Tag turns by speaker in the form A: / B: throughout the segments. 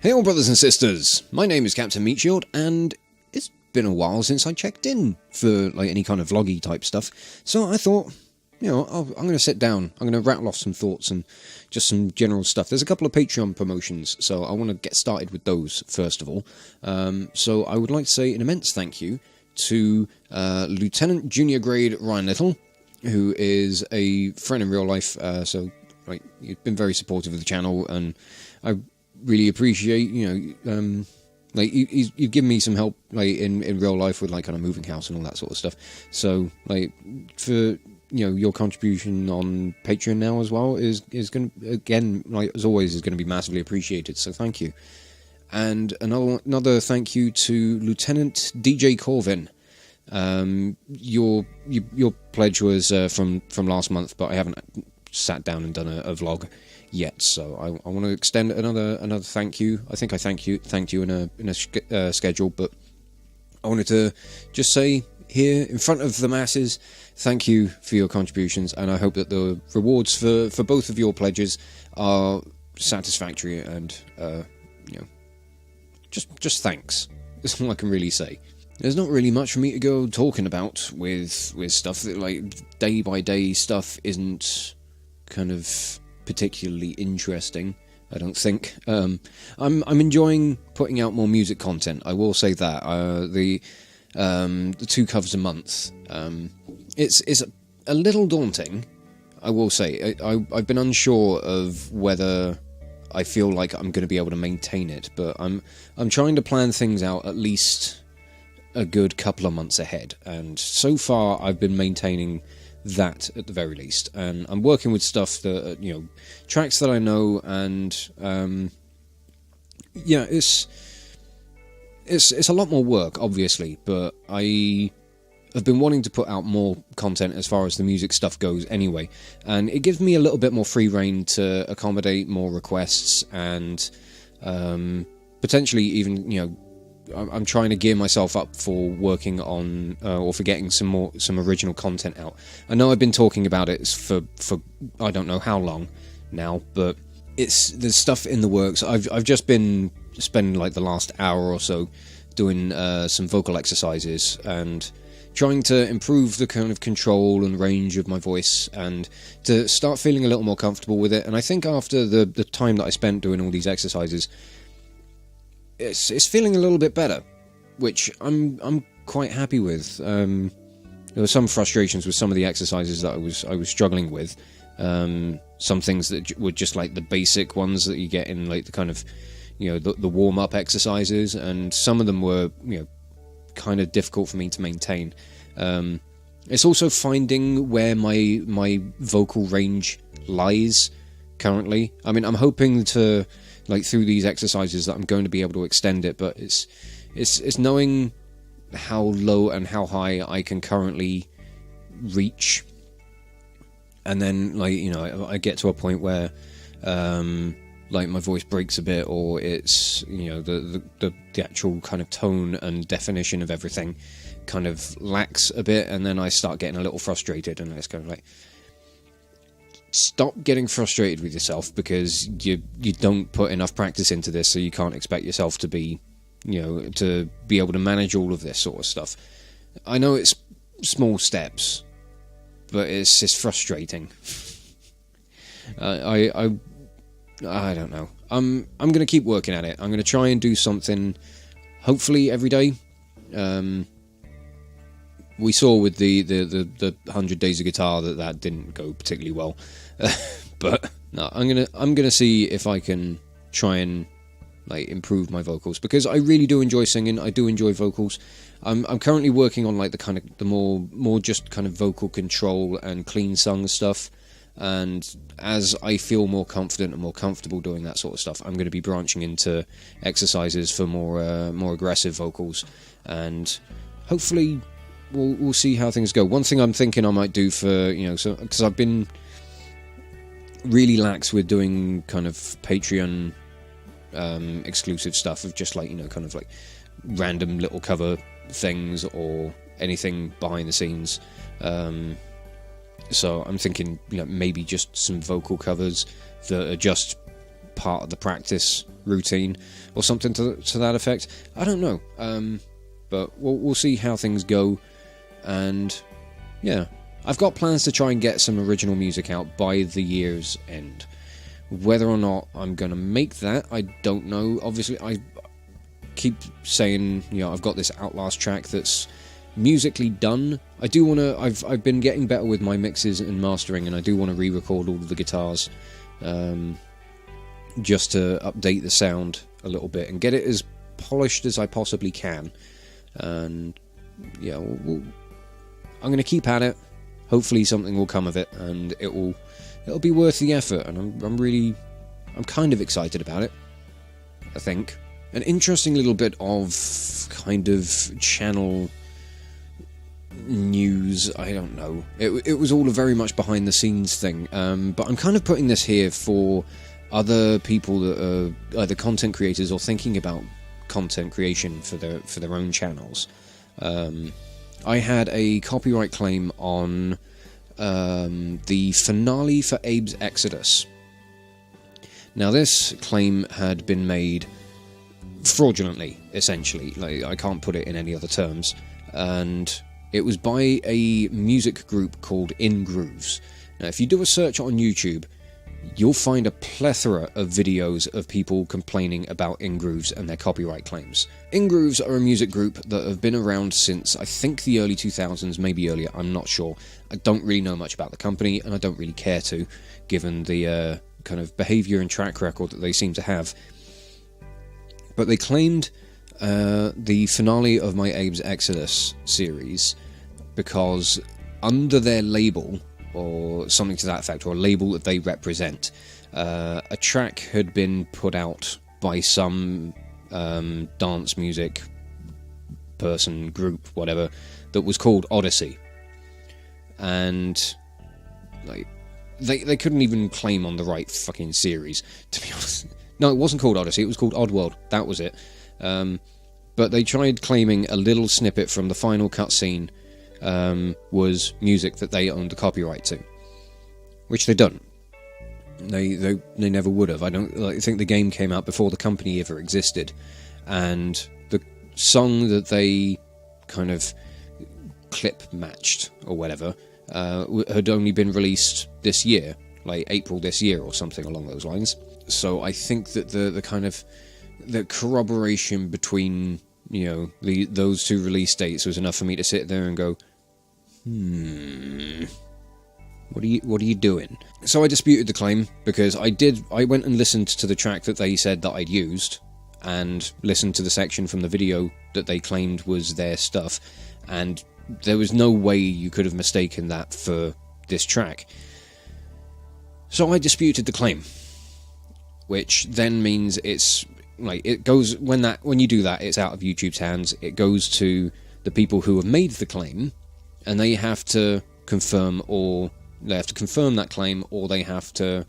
A: Hey all brothers and sisters, my name is Captain Meatshield, and it's been a while since I checked in for like any kind of vloggy type stuff, so I thought, I'm going to sit down, I'm going to rattle off some thoughts and just some general stuff. There's a couple of Patreon promotions, so I want to get started with those first of all. So I would like to say an immense thank you to Lieutenant Junior Grade Ryan Little, who is a friend in real life, so like, you've been very supportive of the channel, and I really appreciate, like you've given me some help like in real life with like kind of moving house and all that sort of stuff. So like for your contribution on Patreon now as well is going to, again, like as always, is going to be massively appreciated. So thank you. And another thank you to Lieutenant DJ Corvin. Your pledge was from last month, but I haven't sat down and done a vlog yet, so I want to extend another thank you. I think I thanked you in a schedule, but I wanted to just say here in front of the masses, thank you for your contributions, and I hope that the rewards for both of your pledges are satisfactory, and just thanks. That's all I can really say. There's not really much for me to go talking about with stuff that, like, day by day stuff isn't kind of particularly interesting, I don't think. I'm enjoying putting out more music content, I will say that. The 2 covers a month, it's a little daunting, I will say. I've been unsure of whether I feel like I'm going to be able to maintain it, but I'm trying to plan things out at least a good couple of months ahead, and so far I've been maintaining that at the very least, and I'm working with stuff that tracks that I know, and it's a lot more work, obviously, but I have been wanting to put out more content as far as the music stuff goes anyway, and it gives me a little bit more free rein to accommodate more requests, and potentially even I'm trying to gear myself up for working on or for getting some original content out. I know I've been talking about it for I don't know how long now, but there's stuff in the works. I've just been spending like the last hour or so doing some vocal exercises and trying to improve the kind of control and range of my voice, and to start feeling a little more comfortable with it. And I think after the time that I spent doing all these exercises, it's feeling a little bit better, which I'm quite happy with. There were some frustrations with some of the exercises that I was struggling with. Some things that were just like the basic ones that you get in like the kind of the warm-up exercises, and some of them were kind of difficult for me to maintain. It's also finding where my vocal range lies currently. I mean, I'm hoping to, like, through these exercises, that I'm going to be able to extend it, but it's knowing how low and how high I can currently reach, and then I get to a point where like my voice breaks a bit, or it's the actual kind of tone and definition of everything kind of lacks a bit, and then I start getting a little frustrated, and it's kind of like, stop getting frustrated with yourself, because you don't put enough practice into this, so you can't expect yourself to be to be able to manage all of this sort of stuff. I know it's small steps, but it's frustrating. I don't know. I'm going to keep working at it. I'm going to try and do something, hopefully every day. We saw with the 100 Days of Guitar that didn't go particularly well, but no, I'm gonna see if I can try and like improve my vocals, because I really do enjoy singing. I do enjoy vocals. I'm currently working on like the more just kind of vocal control and clean sung stuff, and as I feel more confident and more comfortable doing that sort of stuff, I'm going to be branching into exercises for more aggressive vocals, and hopefully we'll see how things go. One thing I'm thinking I might do for, because I've been really lax with doing kind of Patreon exclusive stuff of just like, kind of like random little cover things or anything behind the scenes. So I'm thinking, maybe just some vocal covers that are just part of the practice routine or something to that effect. I don't know, but we'll see how things go. And yeah, I've got plans to try and get some original music out by the year's end. Whether or not I'm going to make that, I don't know. Obviously, I keep saying, I've got this Outlast track that's musically done. I do want to. I've been getting better with my mixes and mastering, and I do want to re-record all of the guitars, just to update the sound a little bit and get it as polished as I possibly can. And yeah, I'm going to keep at it. Hopefully, something will come of it, and it'll be worth the effort. And I'm kind of excited about it. I think an interesting little bit of kind of channel news. I don't know. It was all a very much behind the scenes thing. But I'm kind of putting this here for other people that are either content creators or thinking about content creation for their own channels. I had a copyright claim on the finale for Abe's Exodus. Now, this claim had been made fraudulently, essentially. Like, I can't put it in any other terms. And it was by a music group called INgrooves. Now, if you do a search on YouTube, you'll find a plethora of videos of people complaining about INgrooves and their copyright claims. INgrooves are a music group that have been around since, I think, the early 2000s, maybe earlier, I'm not sure. I don't really know much about the company, and I don't really care to, given the kind of behaviour and track record that they seem to have. But they claimed the finale of my Abe's Exodus series because under their label, or something to that effect, or a label that they represent, a track had been put out by some dance music person, group, whatever, that was called Odyssey. And like they couldn't even claim on the right fucking series, to be honest. No, it wasn't called Odyssey, it was called Oddworld, that was it. But they tried claiming a little snippet from the final cutscene was music that they owned the copyright to, which they don't. They never would have. I think the game came out before the company ever existed, and the song that they kind of clip matched or whatever had only been released this year, like April this year or something along those lines. So I think that the kind of the corroboration between those two release dates was enough for me to sit there and go, what are you doing? So I disputed the claim, because I went and listened to the track that they said that I'd used, and listened to the section from the video that they claimed was their stuff, and there was no way you could have mistaken that for this track. So I disputed the claim, which then means it's like it goes when you do that, it's out of YouTube's hands. It goes to the people who have made the claim, and they have to confirm that claim, or they have to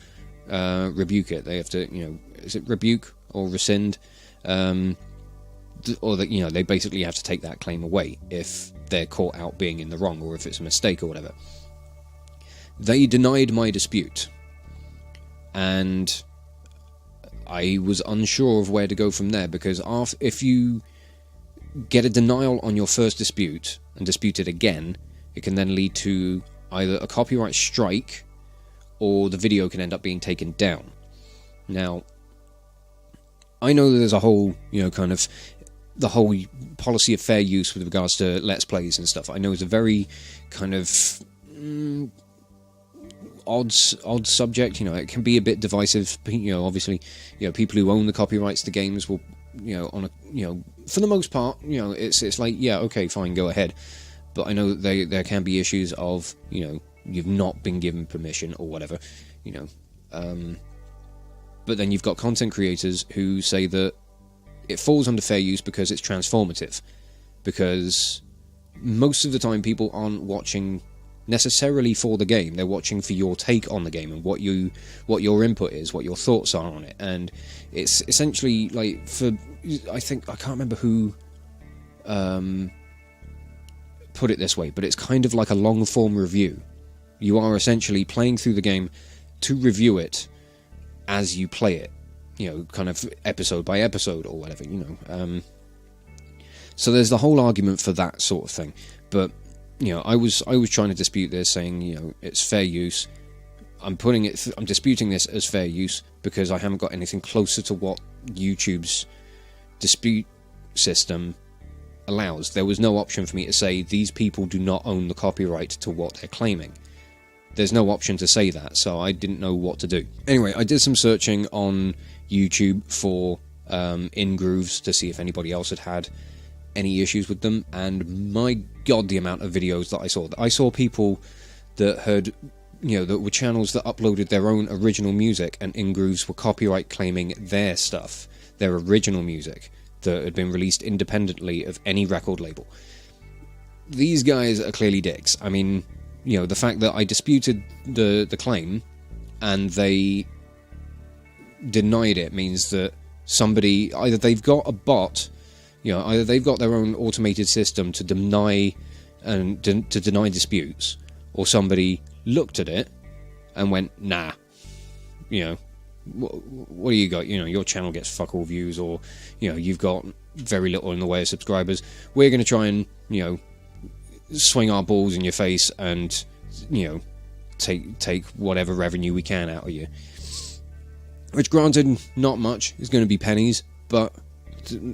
A: rebuke it. They have to, is it rebuke or rescind? Or that they basically have to take that claim away if they're caught out being in the wrong, or if it's a mistake or whatever. They denied my dispute, and I was unsure of where to go from there, because if you get a denial on your first dispute and dispute it again, it can then lead to either a copyright strike, or the video can end up being taken down. Now, I know that there's a whole, kind of the whole policy of fair use with regards to Let's Plays and stuff. I know it's a very kind of odd subject. It can be a bit divisive. Obviously, people who own the copyrights to games will, for the most part, it's like, yeah, okay, fine, go ahead. But I know that there can be issues of, you've not been given permission or whatever, But then you've got content creators who say that it falls under fair use because it's transformative. Because most of the time people aren't watching necessarily for the game, they're watching for your take on the game and what your input is, what your thoughts are on it. And it's essentially like, I can't remember who put it this way, but it's kind of like a long form review. You are essentially playing through the game to review it as you play it. kind of episode by episode or whatever, So there's the whole argument for that sort of thing. But, I was trying to dispute this, saying, it's fair use. I'm disputing this as fair use because I haven't got anything closer to what YouTube's dispute system allows. There was no option for me to say these people do not own the copyright to what they're claiming. There's no option to say that, so I didn't know what to do. Anyway, I did some searching on YouTube for INgrooves to see if anybody else had any issues with them, and my god, the amount of videos that I saw. I saw people that had, that were channels that uploaded their own original music, and INgrooves were copyright claiming their stuff, their original music, that had been released independently of any record label. These guys are clearly dicks. I mean, the fact that I disputed the claim and they denied it means that somebody, either they've got a bot, either they've got their own automated system to deny disputes, or somebody looked at it and went, nah, what do you got? Your channel gets fuck all views, or you've got very little in the way of subscribers. We're going to try and swing our balls in your face and take whatever revenue we can out of you. Which, granted, not much. It's going to be pennies, but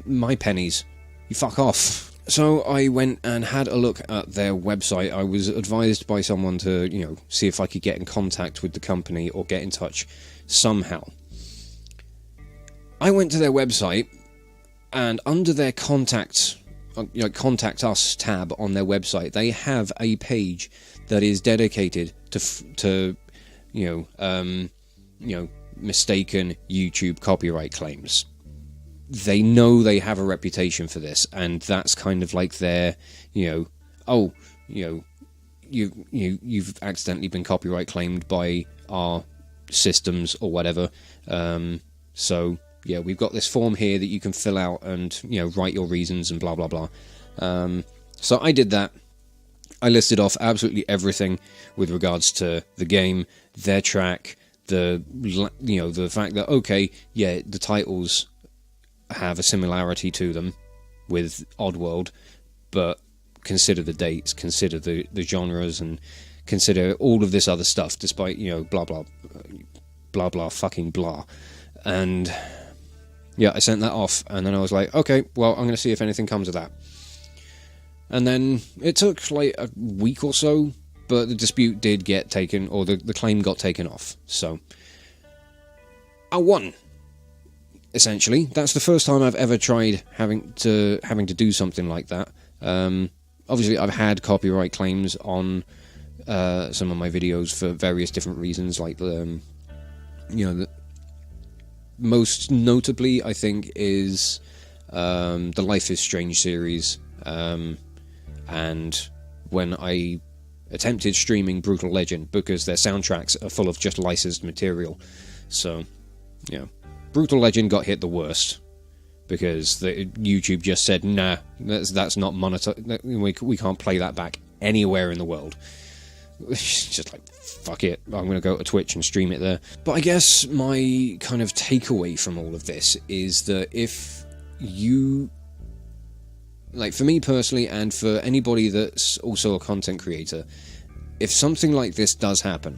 A: my pennies, you fuck off. So I went and had a look at their website. I was advised by someone to see if I could get in contact with the company or get in touch somehow. I went to their website, and under their contact us tab on their website, they have a page that is dedicated to mistaken YouTube copyright claims. They know they have a reputation for this, and that's kind of like their, you've accidentally been copyright claimed by our systems or whatever. So yeah, we've got this form here that you can fill out and write your reasons and blah blah blah. So I did that. I listed off absolutely everything with regards to the game, their track, the fact that the titles have a similarity to them with Oddworld, but consider the dates, consider the genres, and consider all of this other stuff, despite blah blah blah blah fucking blah. And yeah, I sent that off, and then I was like, okay, well, I'm going to see if anything comes of that. And then it took like a week or so, but the dispute did get taken, or the claim got taken off. So I won. Essentially, that's the first time I've ever tried having to do something like that. Obviously, I've had copyright claims on some of my videos for various different reasons, like most notably, I think, is the Life is Strange series, and when I attempted streaming Brutal Legend, because their soundtracks are full of just licensed material. So, Brutal Legend got hit the worst, because YouTube just said, nah, that's not monetized. We can't play that back anywhere in the world. Just like, fuck it, I'm going to go to Twitch and stream it there. But I guess my kind of takeaway from all of this is that if you, like for me personally, and for anybody that's also a content creator, if something like this does happen,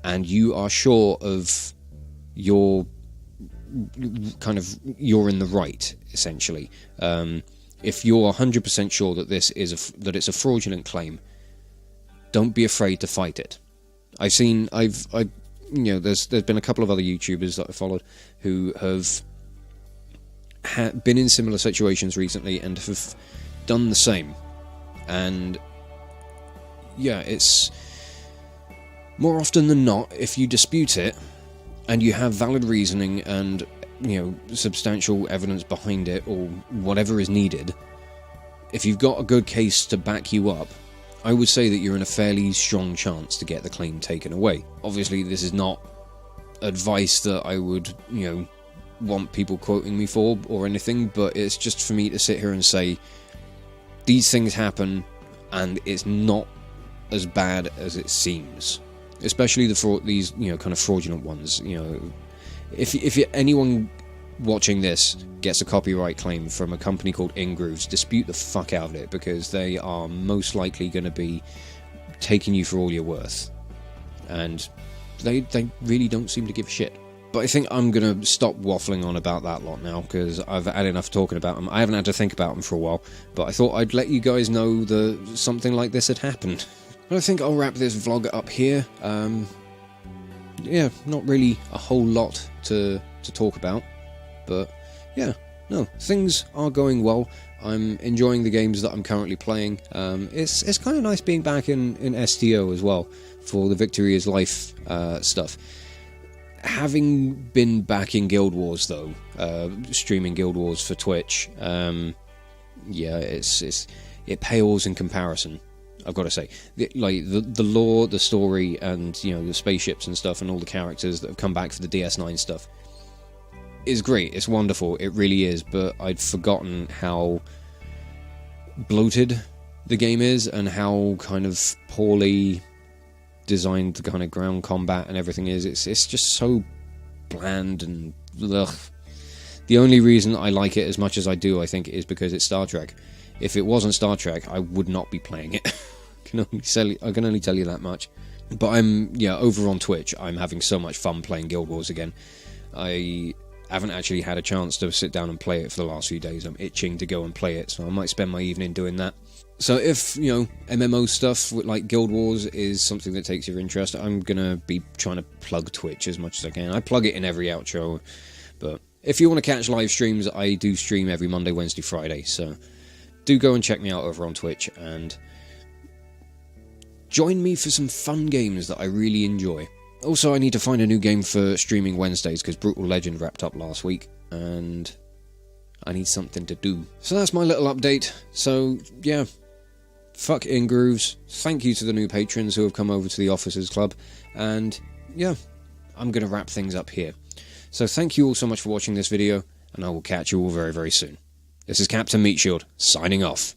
A: and you are sure of you're in the right, essentially, if you're 100% sure that that it's a fraudulent claim, don't be afraid to fight it. There's been a couple of other YouTubers that I followed who have been in similar situations recently and have done the same. And yeah, it's more often than not, if you dispute it and you have valid reasoning and substantial evidence behind it, or whatever is needed, if you've got a good case to back you up, I would say that you're in a fairly strong chance to get the claim taken away. Obviously, this is not advice that I would, want people quoting me for or anything, but it's just for me to sit here and say, these things happen, and it's not as bad as it seems. Especially these kind of fraudulent ones. If anyone watching this gets a copyright claim from a company called INgrooves, dispute the fuck out of it, because they are most likely going to be taking you for all you're worth. And they really don't seem to give a shit. But I think I'm going to stop waffling on about that lot now, because I've had enough talking about them. I haven't had to think about them for a while, but I thought I'd let you guys know that something like this had happened. But I think I'll wrap this vlog up here. Yeah, not really a whole lot to talk about, but yeah, no, things are going well. I'm enjoying the games that I'm currently playing. It's kind of nice being back in STO as well, for the Victory is Life stuff. Having been back in Guild Wars though, streaming Guild Wars for Twitch, yeah, it pales in comparison. I've got to say, the lore, the story, and the spaceships and stuff, and all the characters that have come back for the DS9 stuff is great. It's wonderful. It really is. But I'd forgotten how bloated the game is, and how kind of poorly designed the kind of ground combat and everything is. It's just so bland and ugh. The only reason I like it as much as I do, I think, is because it's Star Trek. If it wasn't Star Trek, I would not be playing it. I can only tell you that much. But over on Twitch, I'm having so much fun playing Guild Wars again. I haven't actually had a chance to sit down and play it for the last few days. I'm itching to go and play it, so I might spend my evening doing that. So if, MMO stuff like Guild Wars is something that takes your interest, I'm going to be trying to plug Twitch as much as I can. I plug it in every outro, but if you want to catch live streams, I do stream every Monday, Wednesday, Friday, so do go and check me out over on Twitch, and join me for some fun games that I really enjoy. Also, I need to find a new game for streaming Wednesdays, because Brutal Legend wrapped up last week, and I need something to do. So that's my little update. So, yeah, fuck INgrooves. Thank you to the new patrons who have come over to the Officers Club, and yeah, I'm going to wrap things up here. So thank you all so much for watching this video, and I will catch you all very, very soon. This is Captain Meatshield, signing off.